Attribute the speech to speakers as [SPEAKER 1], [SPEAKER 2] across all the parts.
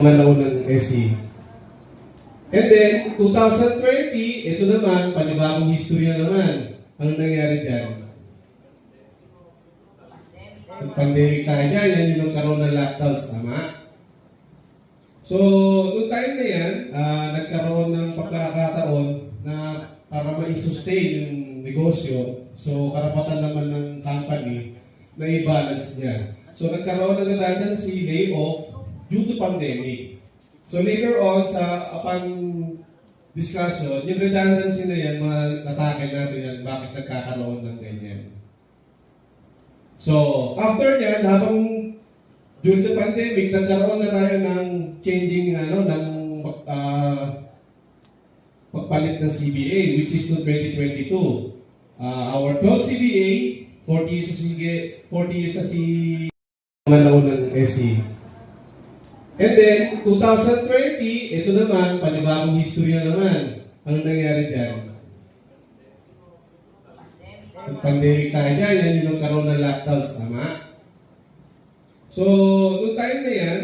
[SPEAKER 1] Mga ng SE. And then, 2020, ito naman, panibagong history na naman. Ano nangyari dyan? Pandemic tayo dyan, yan yung nagkaroon ng lockdowns, tama? So, noong time na yan, nagkaroon ng pagkakataon na para ma-sustain yung negosyo. So, karapatan naman ng company na i-balance niya. So, nagkaroon ng redundancy layoff due to pandemic. So, later on, upon discussion, yung redundancy na yan, matatake natin yan, bakit nagkakaroon ng ganyan. So, after yan, habang during the pandemic, nagkaroon na tayo ng changing, ng pagpalit ng CBA, which is no 2022. Our 12 CBA, 40 years na si mga ng SE. And then, 2020, ito naman, panibagong history na naman. Ano nangyari dyan? Pandemic tayo dyan, yan yung nagkaroon ng lockdowns, tama? So, noong time na yan,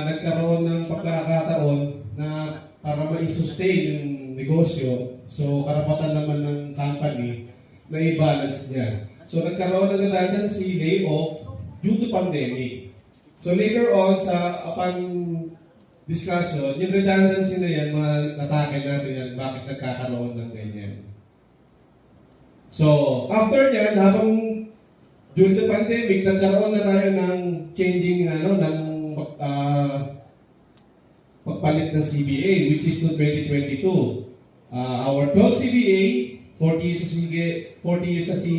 [SPEAKER 1] nagkaroon ng pagkakataon na para ma-sustain yung negosyo. So, karapatan naman ng company na i-balance niya. So, nagkaroon ng redundancy layoff due to pandemic. So, later on, upon discussion, yung redundancy na yan, matatake natin yan, bakit nagkakaroon ng ganyan. So, after yan, habang during the pandemic, nagkaroon na tayo ng changing, ng pagpalit ng CBA, which is no 2022. Our 12 CBA, 40 years na si